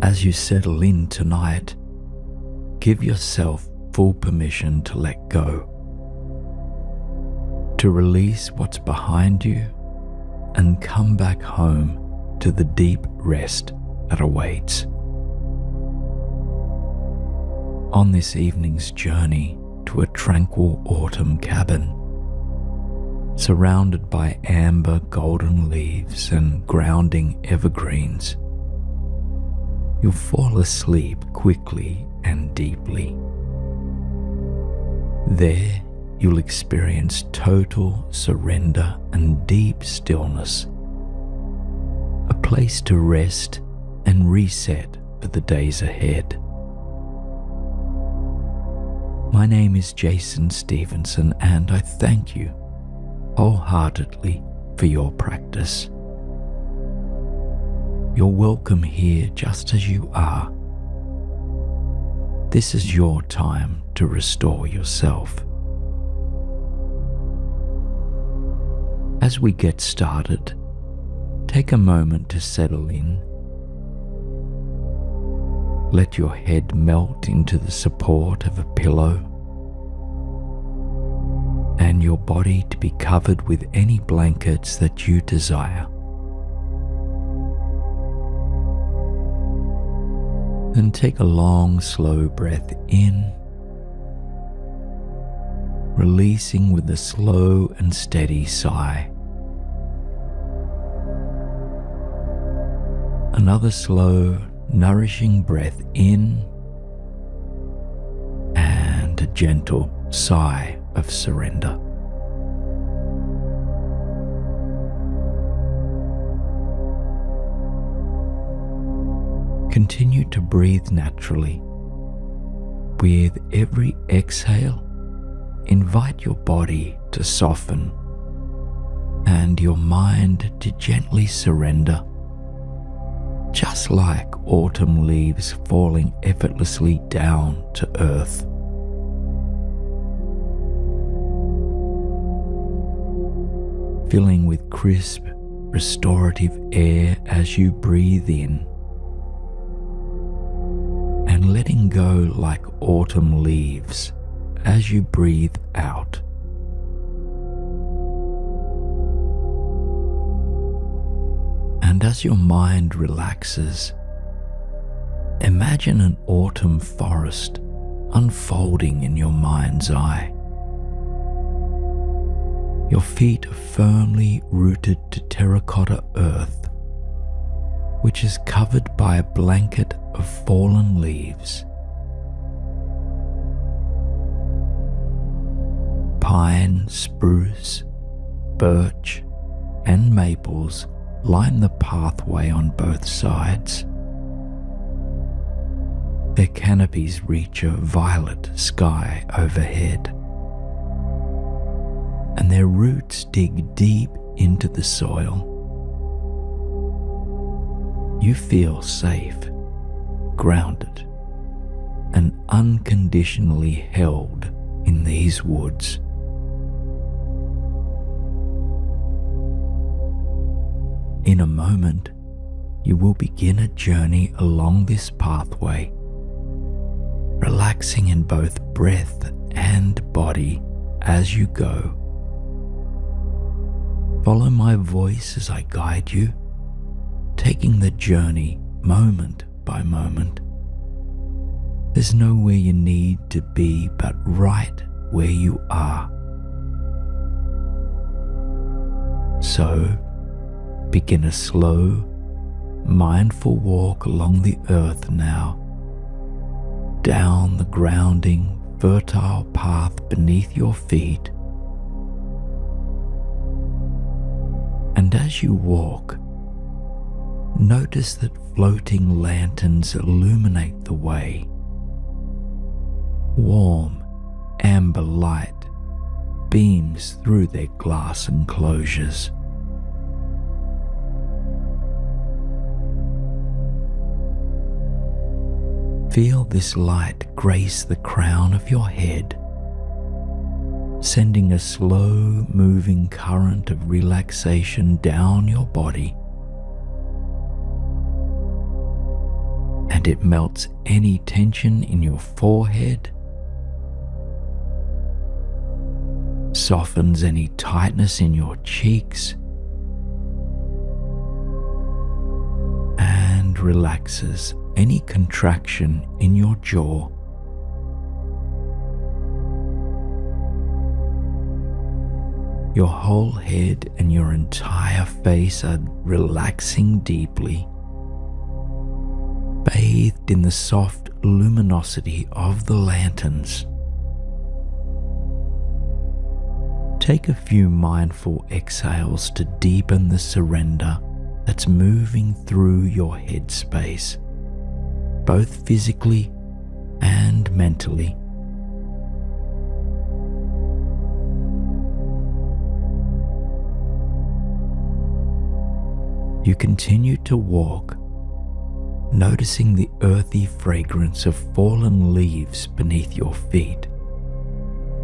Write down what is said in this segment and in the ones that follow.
As you settle in tonight, give yourself full permission to let go, to release what's behind you and come back home to the deep rest that awaits. On this evening's journey to a tranquil autumn cabin, surrounded by amber golden leaves and grounding evergreens, you'll fall asleep quickly and deeply. There, you'll experience total surrender and deep stillness, a place to rest and reset for the days ahead. My name is Jason Stevenson, and I thank you wholeheartedly for your practice. You're welcome here just as you are. This is your time to restore yourself. As we get started, take a moment to settle in. Let your head melt into the support of a pillow, and your body to be covered with any blankets that you desire. Then take a long, slow breath in, releasing with a slow and steady sigh. Another slow, nourishing breath in, and a gentle sigh of surrender. Continue to breathe naturally. With every exhale, invite your body to soften and your mind to gently surrender, just like autumn leaves falling effortlessly down to earth. Filling with crisp, restorative air as you breathe in, and letting go like autumn leaves as you breathe out. And as your mind relaxes, imagine an autumn forest unfolding in your mind's eye. Your feet are firmly rooted to terracotta earth, which is covered by a blanket of fallen leaves. Pine, spruce, birch, and maples line the pathway on both sides. Their canopies reach a violet sky overhead, and their roots dig deep into the soil. You feel safe, grounded, and unconditionally held in these woods. In a moment, you will begin a journey along this pathway, relaxing in both breath and body as you go. Follow my voice as I guide you, taking the journey moment by moment. There's nowhere you need to be but right where you are. So, begin a slow, mindful walk along the earth now, down the grounding, fertile path beneath your feet. And as you walk, notice that floating lanterns illuminate the way. Warm, amber light beams through their glass enclosures. Feel this light grace the crown of your head, sending a slow moving current of relaxation down your body. and it melts any tension in your forehead, softens any tightness in your cheeks, and relaxes any contraction in your jaw. Your whole head and your entire face are relaxing deeply, bathed in the soft luminosity of the lanterns. Take a few mindful exhales to deepen the surrender that's moving through your headspace, both physically and mentally. You continue to walk, noticing the earthy fragrance of fallen leaves beneath your feet,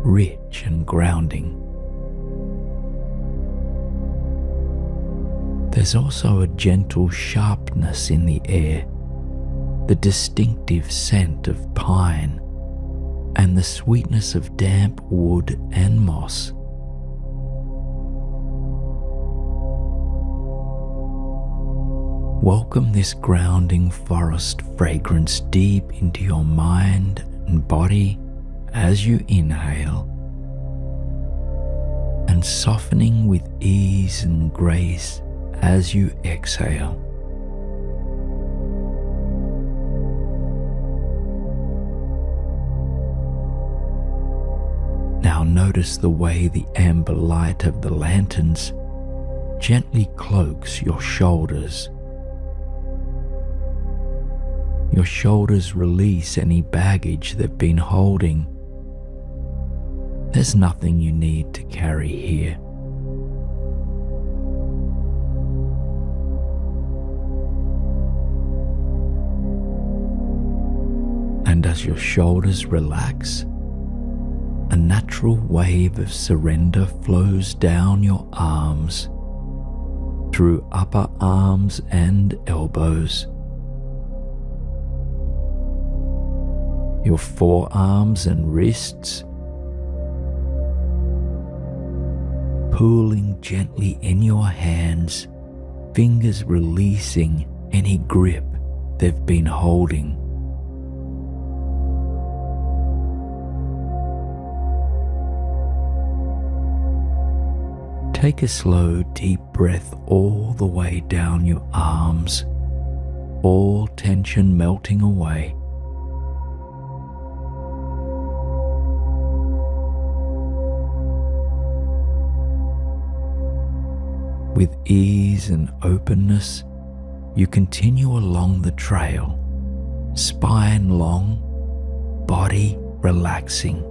rich and grounding. There's also a gentle sharpness in the air, the distinctive scent of pine, and the sweetness of damp wood and moss. Welcome this grounding forest fragrance deep into your mind and body as you inhale, and softening with ease and grace as you exhale. Now notice the way the amber light of the lanterns gently cloaks your shoulders. Your shoulders release any baggage they've been holding. There's nothing you need to carry here. And as your shoulders relax, a natural wave of surrender flows down your arms, through upper arms and elbows, your forearms and wrists, pooling gently in your hands, fingers releasing any grip they've been holding. Take a slow, deep breath all the way down your arms, all tension melting away. With ease and openness, you continue along the trail, spine long, body relaxing.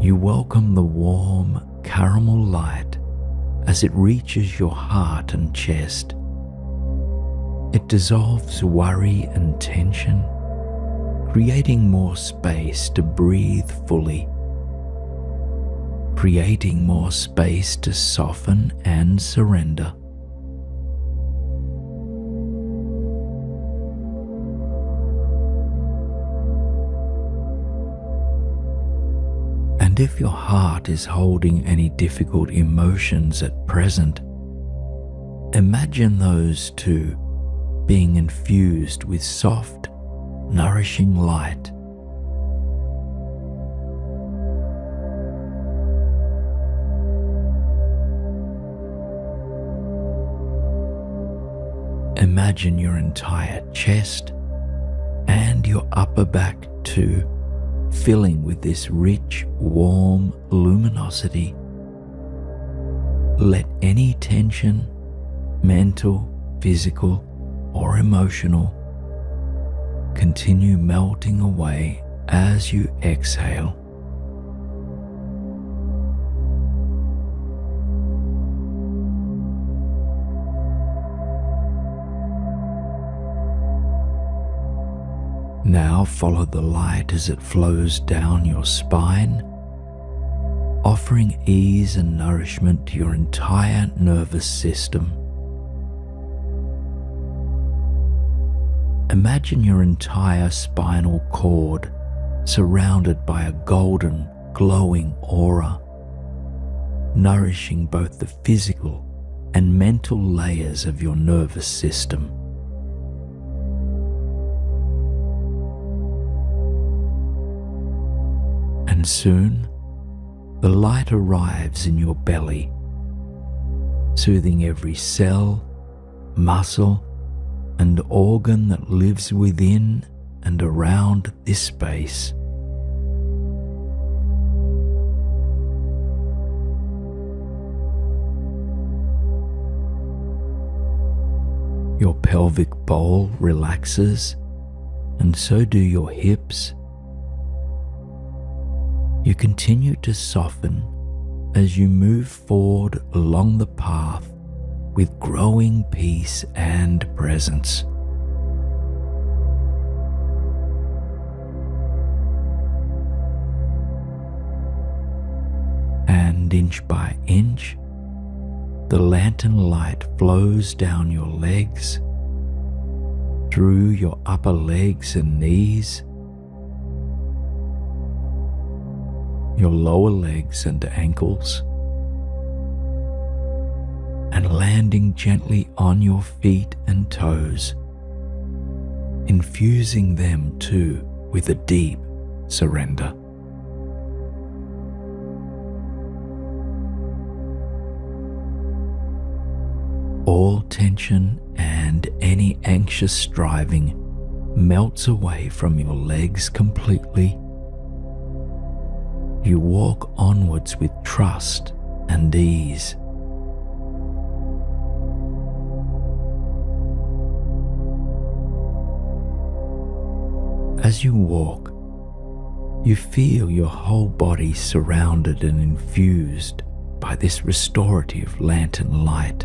You welcome the warm caramel light as it reaches your heart and chest. It dissolves worry and tension, creating more space to breathe fully, creating more space to soften and surrender. And if your heart is holding any difficult emotions at present, imagine those too being infused with soft, nourishing light. Imagine your entire chest and your upper back too filling with this rich, warm luminosity. Let any tension, mental, physical, or emotional, continue melting away as you exhale. Now follow the light as it flows down your spine, offering ease and nourishment to your entire nervous system. Imagine your entire spinal cord surrounded by a golden, glowing aura, nourishing both the physical and mental layers of your nervous system. And soon, the light arrives in your belly, soothing every cell, muscle, and organ that lives within and around this space. Your pelvic bowl relaxes, and so do your hips. You continue to soften as you move forward along the path with growing peace and presence. And inch by inch, the lantern light flows down your legs, through your upper legs and knees, your lower legs and ankles, and landing gently on your feet and toes, infusing them too with a deep surrender. All tension and any anxious striving melts away from your legs completely. You walk onwards with trust and ease. As you walk, you feel your whole body surrounded and infused by this restorative lantern light,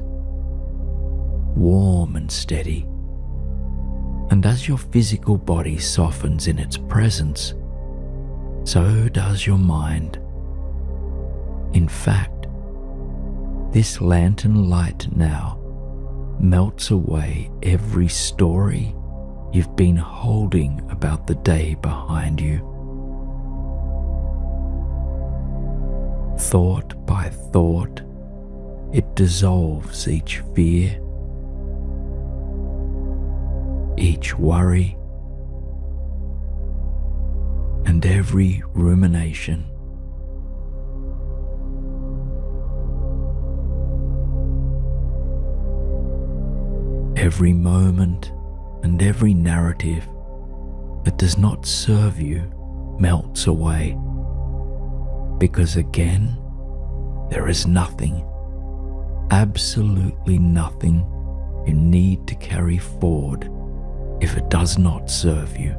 warm and steady. And as your physical body softens in its presence, so does your mind. In fact, this lantern light now melts away every story you've been holding about the day behind you. Thought by thought, it dissolves each fear, each worry, and every rumination. Every moment and every narrative that does not serve you melts away, because again, there is nothing, absolutely nothing you need to carry forward if it does not serve you.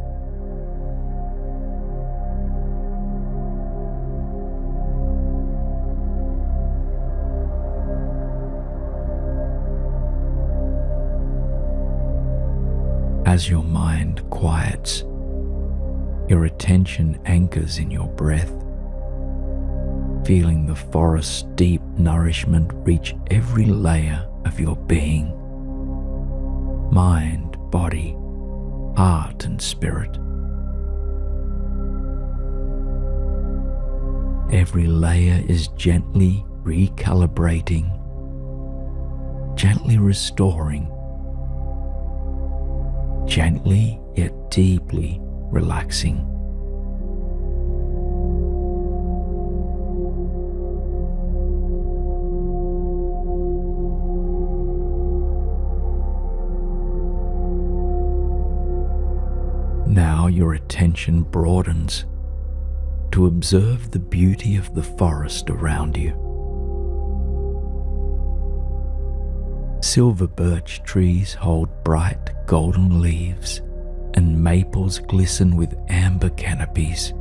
As your mind quiets, your attention anchors in your breath, feeling the forest's deep nourishment reach every layer of your being, mind, body, heart, and spirit. Every layer is gently recalibrating, gently restoring, gently yet deeply relaxing. Now your attention broadens to observe the beauty of the forest around you. Silver birch trees hold bright golden leaves, and maples glisten with amber canopies.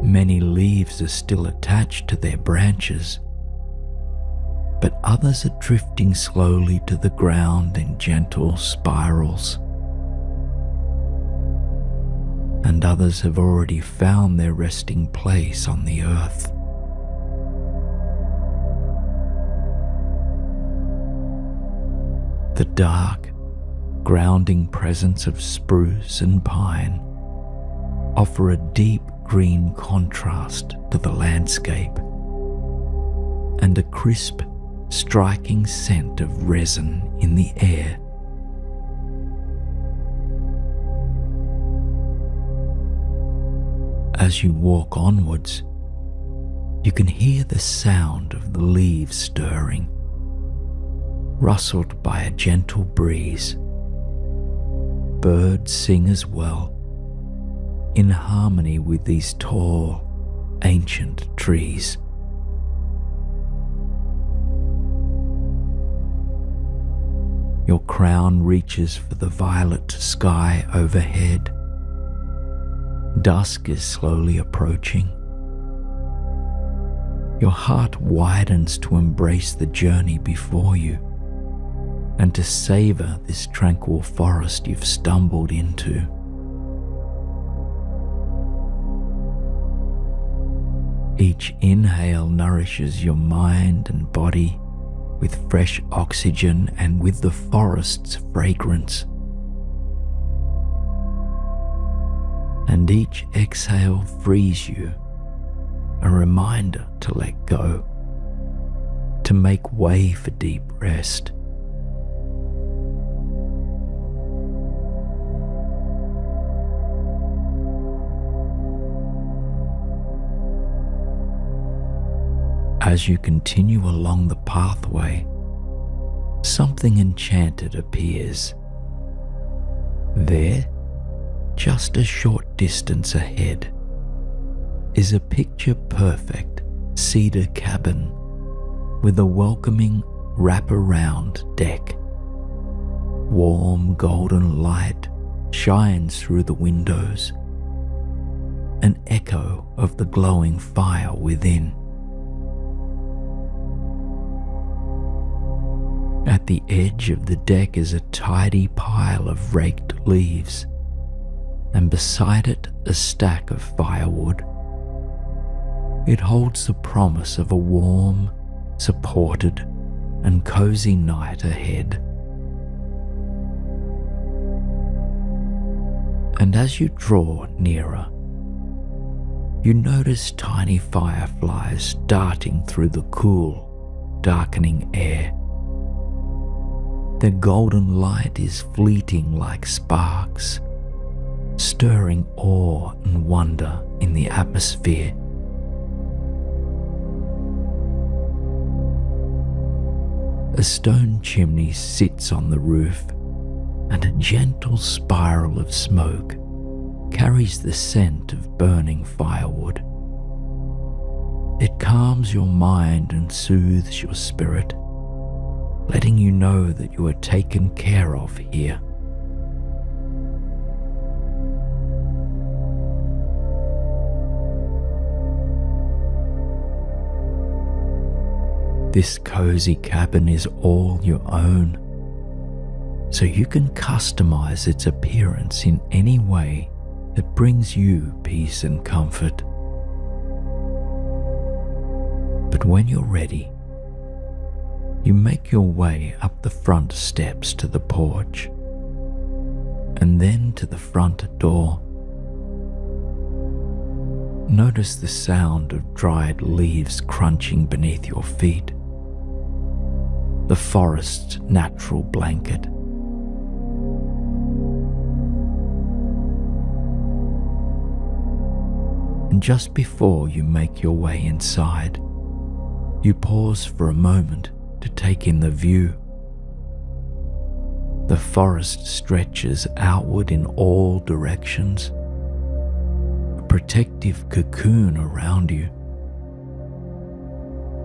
Many leaves are still attached to their branches, but others are drifting slowly to the ground in gentle spirals. and others have already found their resting place on the earth. The dark, grounding presence of spruce and pine offer a deep green contrast to the landscape, and a crisp, striking scent of resin in the air. As you walk onwards, you can hear the sound of the leaves stirring, rustled by a gentle breeze. Birds sing as well, in harmony with these tall, ancient trees. Your crown reaches for the violet sky overhead. Dusk is slowly approaching. Your heart widens to embrace the journey before you and to savor this tranquil forest you've stumbled into. Each inhale nourishes your mind and body with fresh oxygen and with the forest's fragrance. And each exhale frees you, a reminder to let go, to make way for deep rest. As you continue along the pathway, something enchanted appears. There, just a short distance ahead, is a picture-perfect cedar cabin with a welcoming wrap-around deck. Warm golden light shines through the windows, an echo of the glowing fire within. At the edge of the deck is a tidy pile of raked leaves, and beside it a stack of firewood. It holds the promise of a warm, supported, and cozy night ahead. And as you draw nearer, you notice tiny fireflies darting through the cool, darkening air. Their golden light is fleeting like sparks, stirring awe and wonder in the atmosphere. A stone chimney sits on the roof, and a gentle spiral of smoke carries the scent of burning firewood. It calms your mind and soothes your spirit, letting you know that you are taken care of here. This cozy cabin is all your own, so you can customize its appearance in any way that brings you peace and comfort. But when you're ready, you make your way up the front steps to the porch, and then to the front door. Notice the sound of dried leaves crunching beneath your feet, the forest's natural blanket. And just before you make your way inside, you pause for a moment to take in the view. The forest stretches outward in all directions, a protective cocoon around you.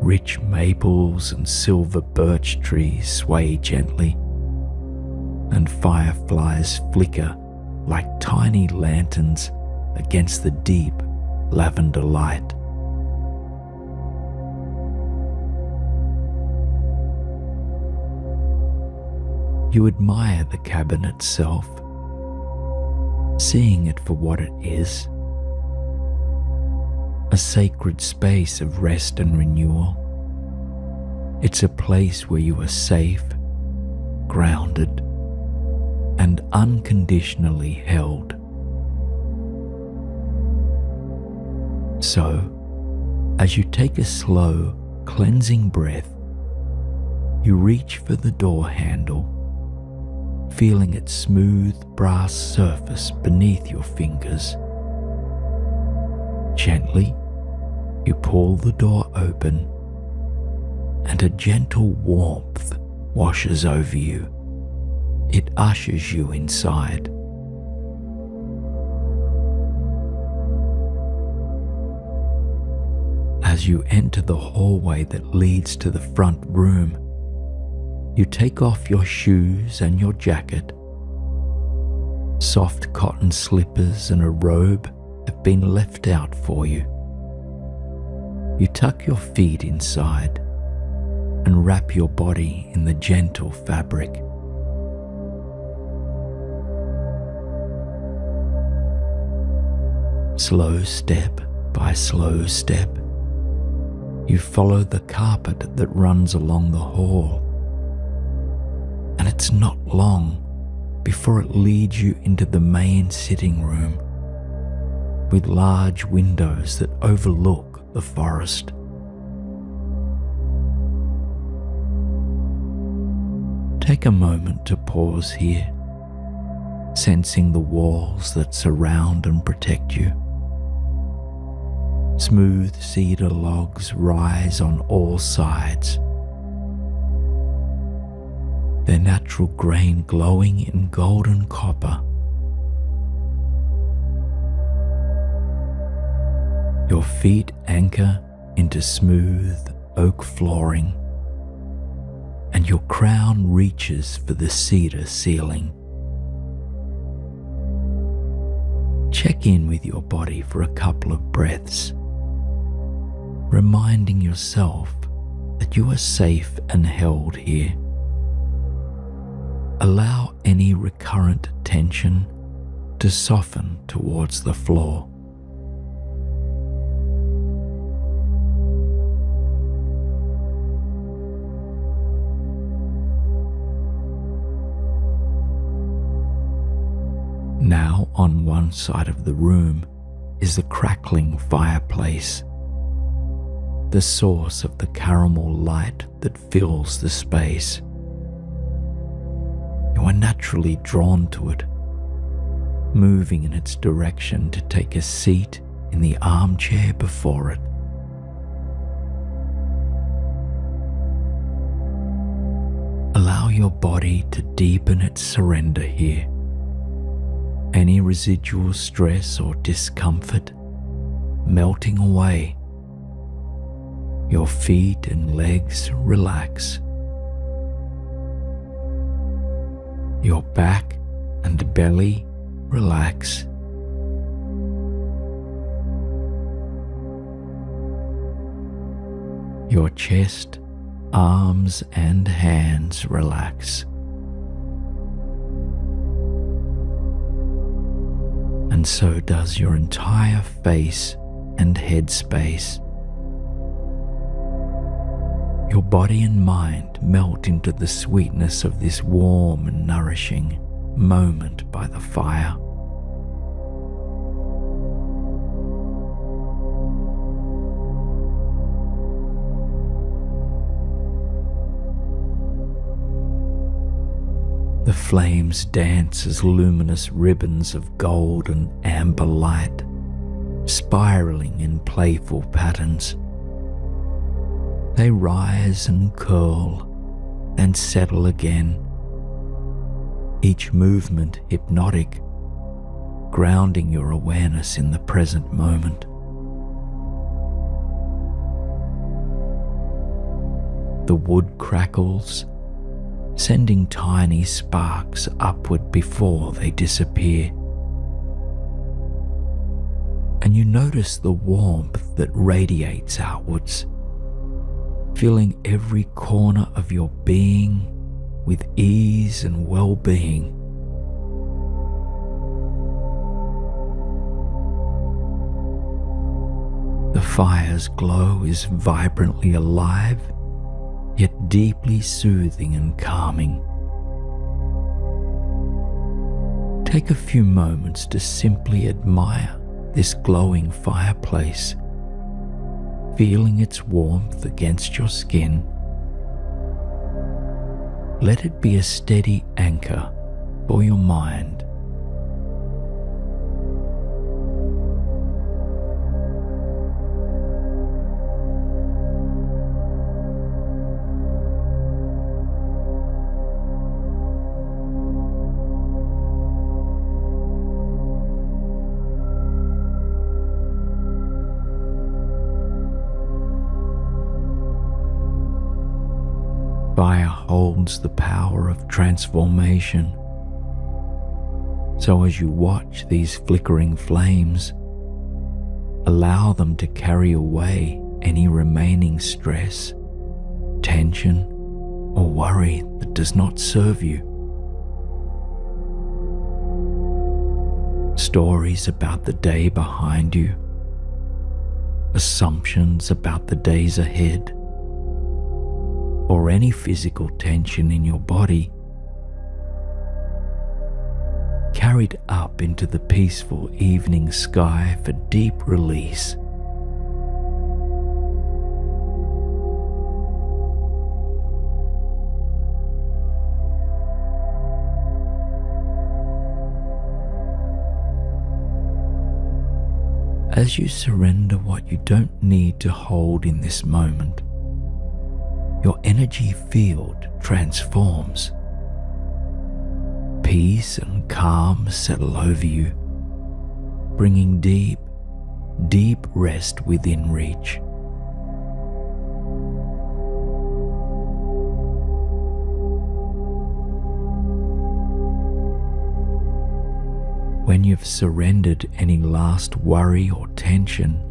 Rich maples and silver birch trees sway gently, and fireflies flicker like tiny lanterns against the deep lavender light. You admire the cabin itself, seeing it for what it is, a sacred space of rest and renewal. It's a place where you are safe, grounded, and unconditionally held. So, as you take a slow, cleansing breath, you reach for the door handle, feeling its smooth brass surface beneath your fingers. Gently, you pull the door open, and a gentle warmth washes over you. It ushers you inside. As you enter the hallway that leads to the front room, you take off your shoes and your jacket. Soft cotton slippers and a robe have been left out for you. You tuck your feet inside and wrap your body in the gentle fabric. Slow step by slow step, you follow the carpet that runs along the hall, and it's not long before it leads you into the main sitting room with large windows that overlook the forest. Take a moment to pause here, sensing the walls that surround and protect you. Smooth cedar logs rise on all sides, their natural grain glowing in golden copper. Your feet anchor into smooth oak flooring, and your crown reaches for the cedar ceiling. Check in with your body for a couple of breaths, reminding yourself that you are safe and held here. Allow any recurrent tension to soften towards the floor. Now, on one side of the room is the crackling fireplace, the source of the caramel light that fills the space. You are naturally drawn to it, moving in its direction to take a seat in the armchair before it. Allow your body to deepen its surrender here. Any residual stress or discomfort melting away. Your feet and legs relax. Your back and belly relax. Your chest, arms, and hands relax. And so does your entire face and head space. Your body and mind melt into the sweetness of this warm and nourishing moment by the fire. The flames dance as luminous ribbons of gold and amber light, spiraling in playful patterns. They rise and curl and settle again, each movement hypnotic, grounding your awareness in the present moment. The wood crackles, sending tiny sparks upward before they disappear. And you notice the warmth that radiates outwards, filling every corner of your being with ease and well-being. fire's glow is vibrantly alive, yet deeply soothing and calming. Take a few moments to simply admire this glowing fireplace, feeling its warmth against your skin. Let it be a steady anchor for your mind. Fire holds the power of transformation. So as you watch these flickering flames, allow them to carry away any remaining stress, tension, or worry that does not serve you. Stories about the day behind you, assumptions about the days ahead, or any physical tension in your body, carried up into the peaceful evening sky for deep release. As you surrender what you don't need to hold in this moment, your energy field transforms. Peace and calm settle over you, bringing deep, deep rest within reach. When you've surrendered any last worry or tension,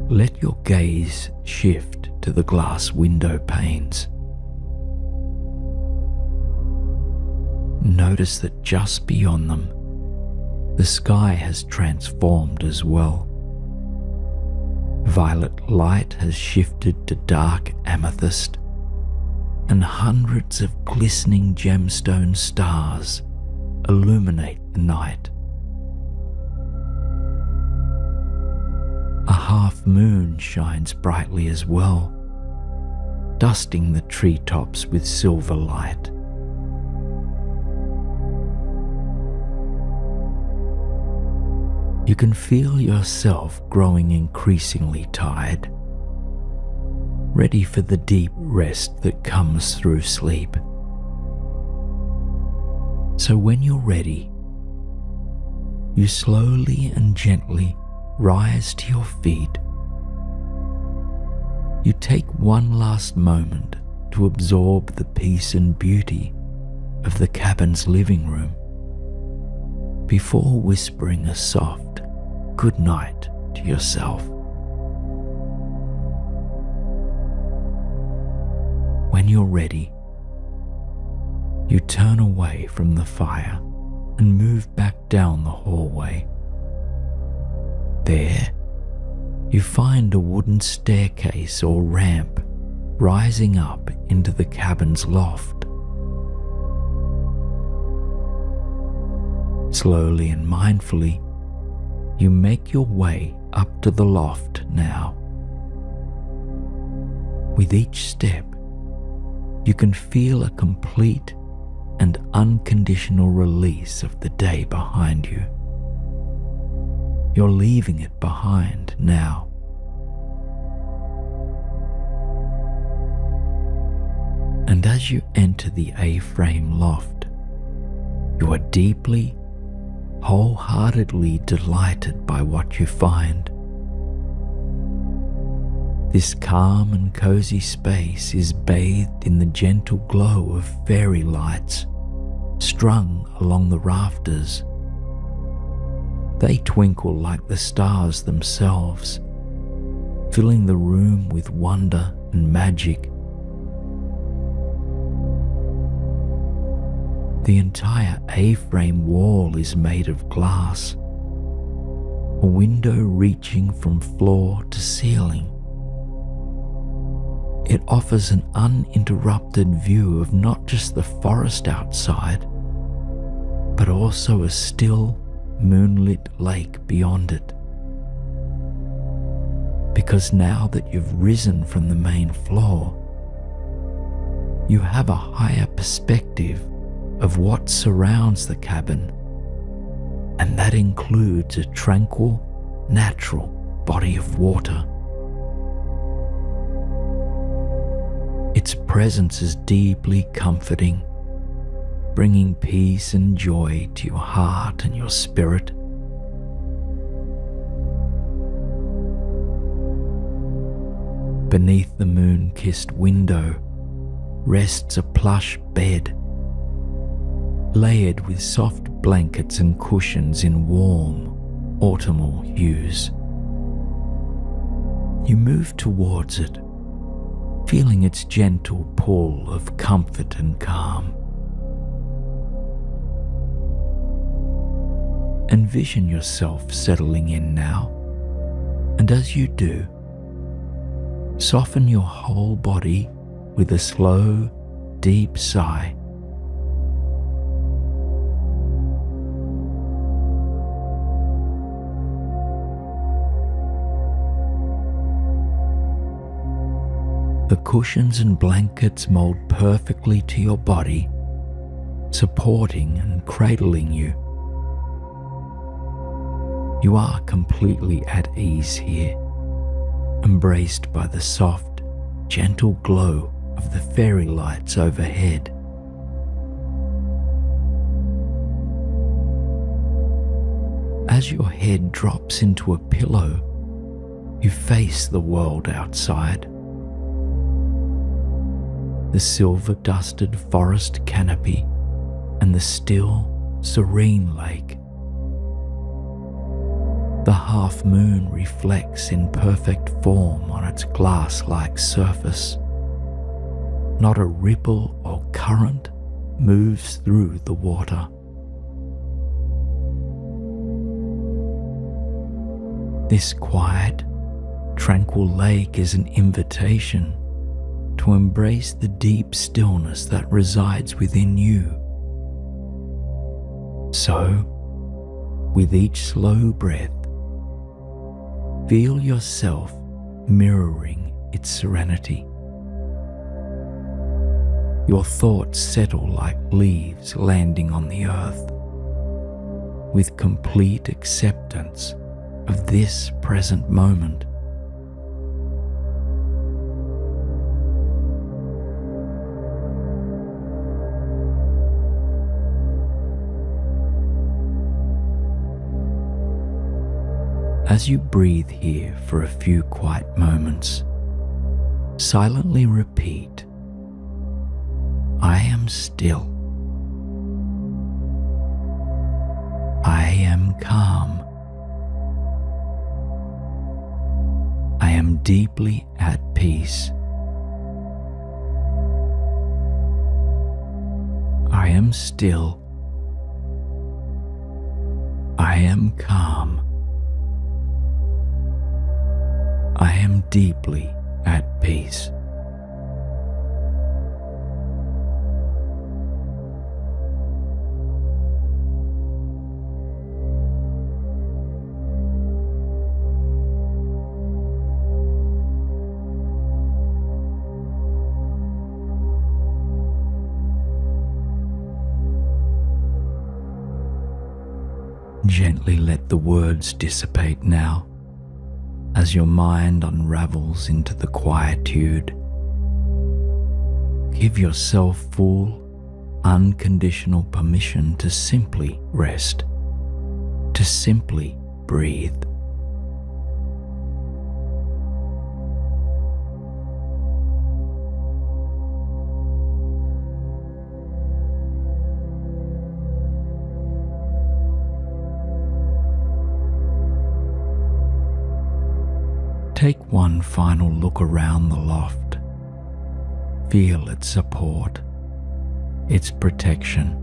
let your gaze shift to the glass window panes. Notice that just beyond them, the sky has transformed as well. Violet light has shifted to dark amethyst, and hundreds of glistening gemstone stars illuminate the night. A half moon shines brightly as well, dusting the treetops with silver light. You can feel yourself growing increasingly tired, ready for the deep rest that comes through sleep. So when you're ready, you slowly and gently rise to your feet. You take one last moment to absorb the peace and beauty of the cabin's living room before whispering a soft good night to yourself. When you're ready, you turn away from the fire and move back down the hallway. There, you find a wooden staircase or ramp rising up into the cabin's loft. Slowly and mindfully, you make your way up to the loft now. With each step, you can feel a complete and unconditional release of the day behind you. You're leaving it behind now. And as you enter the A-frame loft, you are deeply, wholeheartedly delighted by what you find. This calm and cozy space is bathed in the gentle glow of fairy lights strung along the rafters. They twinkle like the stars themselves, filling the room with wonder and magic. The entire A-frame wall is made of glass, a a window reaching from floor to ceiling. It offers an uninterrupted view of not just the forest outside, but also a still, moonlit lake beyond it. Because now that you've risen from the main floor, you have a higher perspective of what surrounds the cabin, and that includes a tranquil, natural body of water. Its presence is deeply comforting, bringing peace and joy to your heart and your spirit. Beneath the moon-kissed window rests a plush bed, layered with soft blankets and cushions in warm, autumnal hues. You move towards it, feeling its gentle pull of comfort and calm. Envision yourself settling in now, and as you do, soften your whole body with a slow, deep sigh. The cushions and blankets mold perfectly to your body, supporting and cradling you. You are completely at ease here, embraced by the soft, gentle glow of the fairy lights overhead. As your head drops into a pillow, you face the world outside. The silver-dusted forest canopy and the still, serene lake. The half-moon reflects in perfect form on its glass-like surface. Not a ripple or current moves through the water. This quiet, tranquil lake is an invitation to embrace the deep stillness that resides within you. So, with each slow breath, feel yourself mirroring its serenity. Your thoughts settle like leaves landing on the earth, with complete acceptance of this present moment. As you breathe here for a few quiet moments, silently repeat, "I am still. I am calm. I am deeply at peace. I am still. I am calm. I am deeply at peace." Gently let the words dissipate now, as your mind unravels into the quietude. Give yourself full, unconditional permission to simply rest, to simply breathe. Take one final look around the loft. Feel its support, its protection,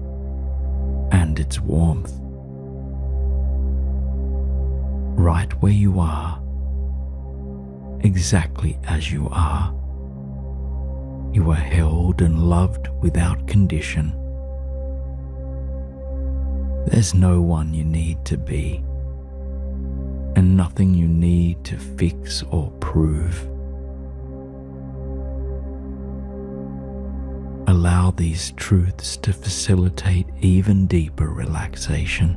and its warmth. right where you are, exactly as you are. You are held and loved without condition. There's no one you need to be, and nothing you need to fix or prove. Allow these truths to facilitate even deeper relaxation.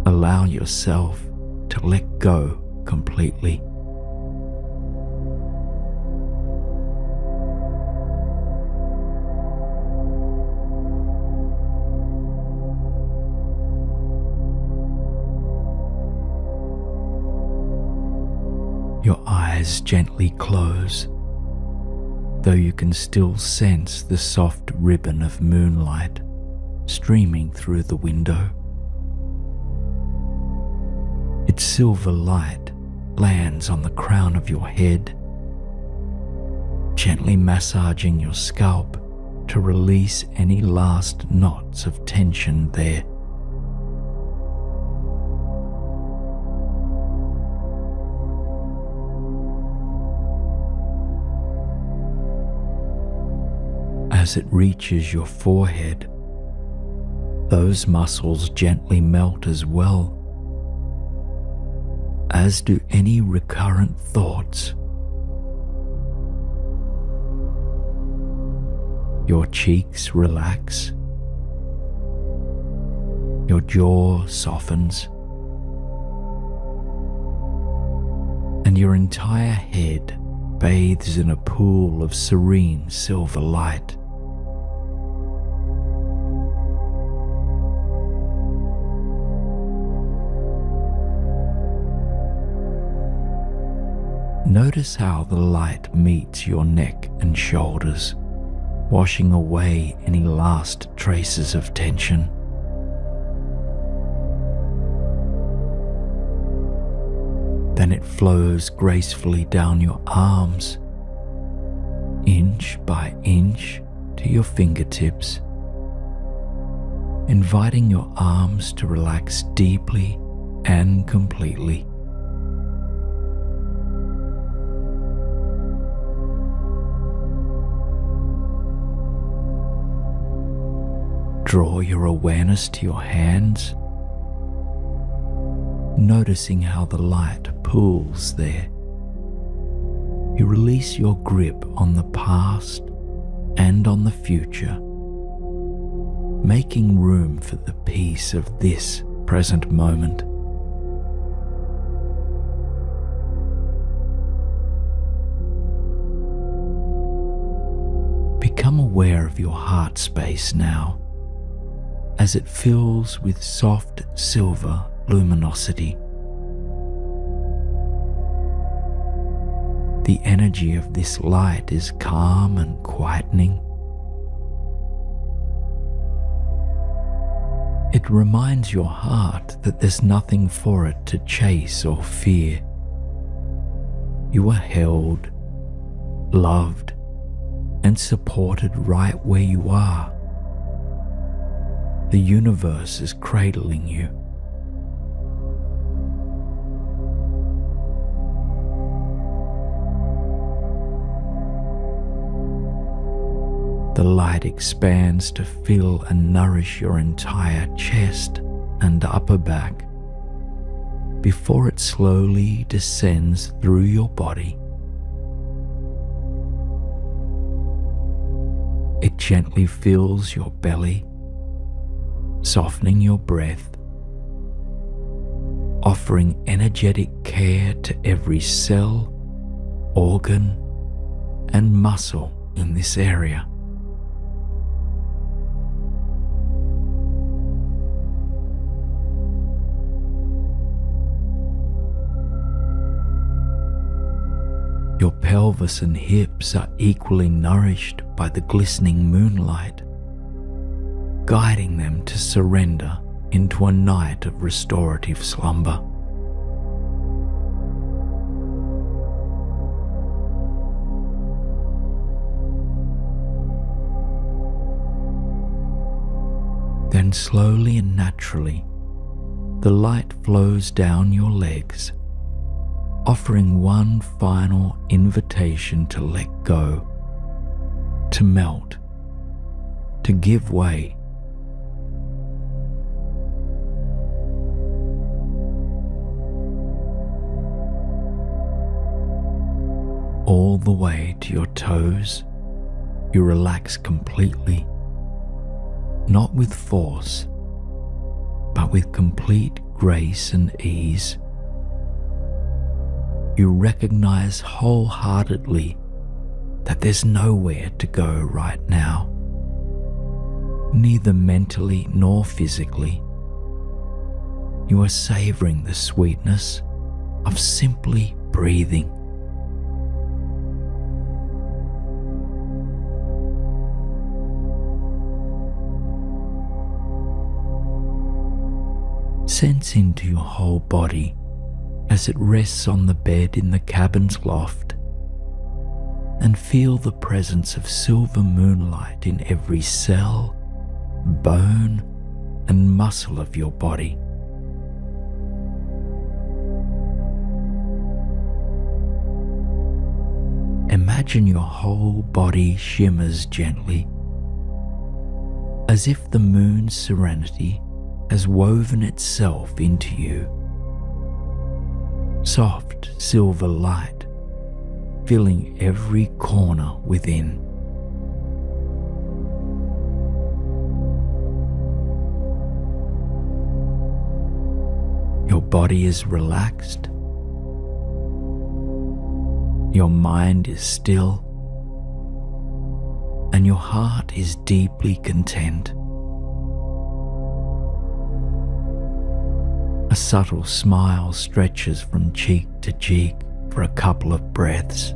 Allow yourself to let go completely. Your eyes gently close, though you can still sense the soft ribbon of moonlight streaming through the window. Its silver light lands on the crown of your head, gently massaging your scalp to release any last knots of tension there. As it reaches your forehead, those muscles gently melt as well, as do any recurrent thoughts. Your cheeks relax, your jaw softens, and your entire head bathes in a pool of serene silver light. Notice how the light meets your neck and shoulders, washing away any last traces of tension. Then it flows gracefully down your arms, inch by inch to your fingertips, inviting your arms to relax deeply and completely. Draw your awareness to your hands, noticing how the light pools there. You release your grip on the past and on the future, making room for the peace of this present moment. Become aware of your heart space now, as it fills with soft silver luminosity. The energy of this light is calm and quietening. It reminds your heart that there's nothing for it to chase or fear. You are held, loved, and supported right where you are. The universe is cradling you. The light expands to fill and nourish your entire chest and upper back before it slowly descends through your body. It gently fills your belly, softening your breath, offering energetic care to every cell, organ, and muscle in this area. Your pelvis and hips are equally nourished by the glistening moonlight, guiding them to surrender into a night of restorative slumber. Then slowly and naturally, The light flows down your legs, offering one final invitation to let go, to melt, to give way. All the way to your toes, you relax completely, not with force, but with complete grace and ease. You recognize wholeheartedly that there's nowhere to go right now, neither mentally nor physically. You are savoring the sweetness of simply breathing. Sense into your whole body as it rests on the bed in the cabin's loft, and feel the presence of silver moonlight in every cell, bone, and muscle of your body. Imagine your whole body shimmers gently, as if the moon's serenity has woven itself into you. Soft silver light filling every corner within. Your body is relaxed. Your mind is still. And your heart is deeply content. A subtle smile stretches from cheek to cheek for a couple of breaths.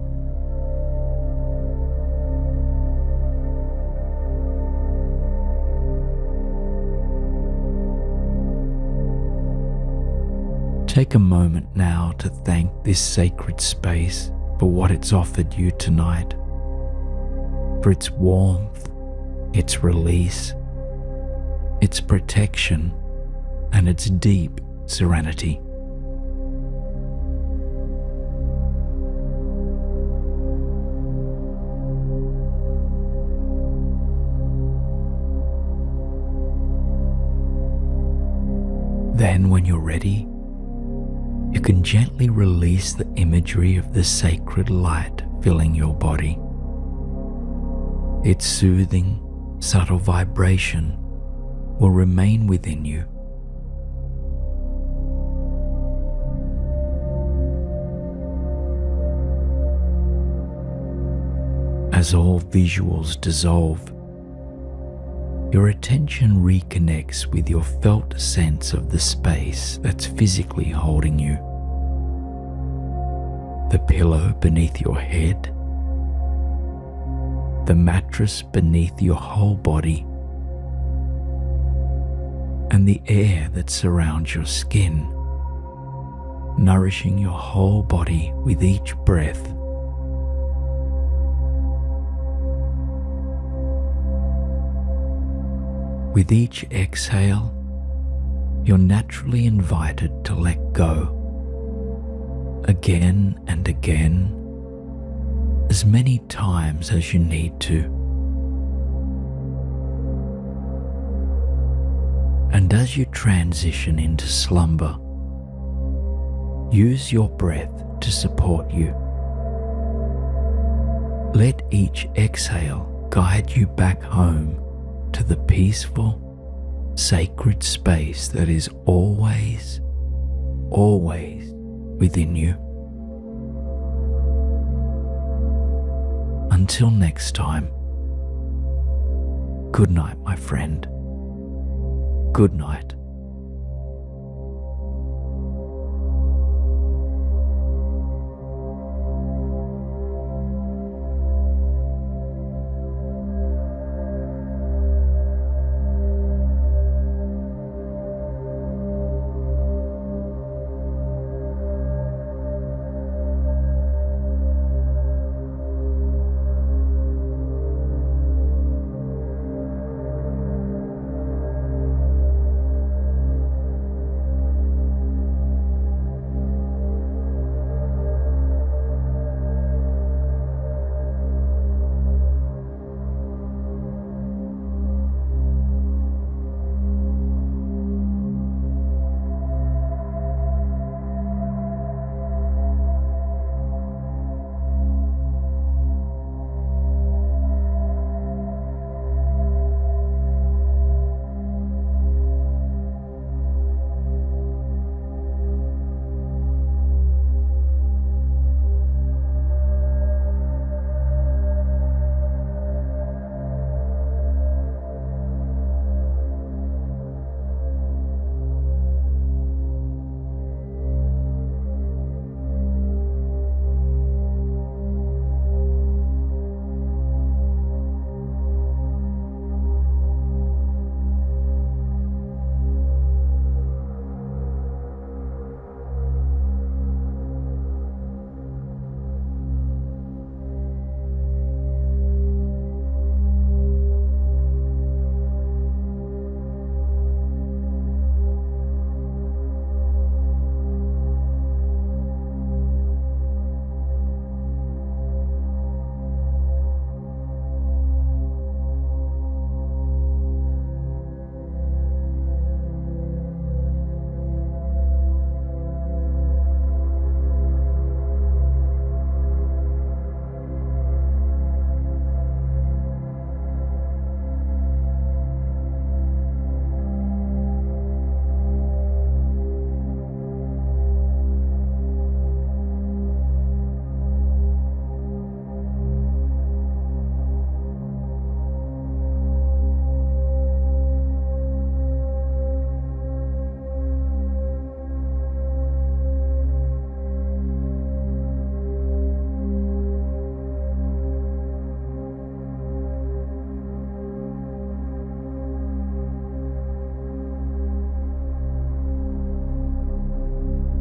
Take a moment now to thank this sacred space for what it's offered you tonight, for its warmth, its release, its protection, and its deep serenity. Then, when you're ready, you can gently release the imagery of the sacred light filling your body. Its soothing, subtle vibration will remain within you. As all visuals dissolve, your attention reconnects with your felt sense of the space that's physically holding you. The pillow beneath your head, the mattress beneath your whole body, and the air that surrounds your skin, nourishing your whole body with each breath. With each exhale, you're naturally invited to let go, again and again, as many times as you need to. And as you transition into slumber, use your breath to support you. Let each exhale guide you back home to the peaceful, sacred space that is always, always within you. Until next time, good night, my friend. Good night.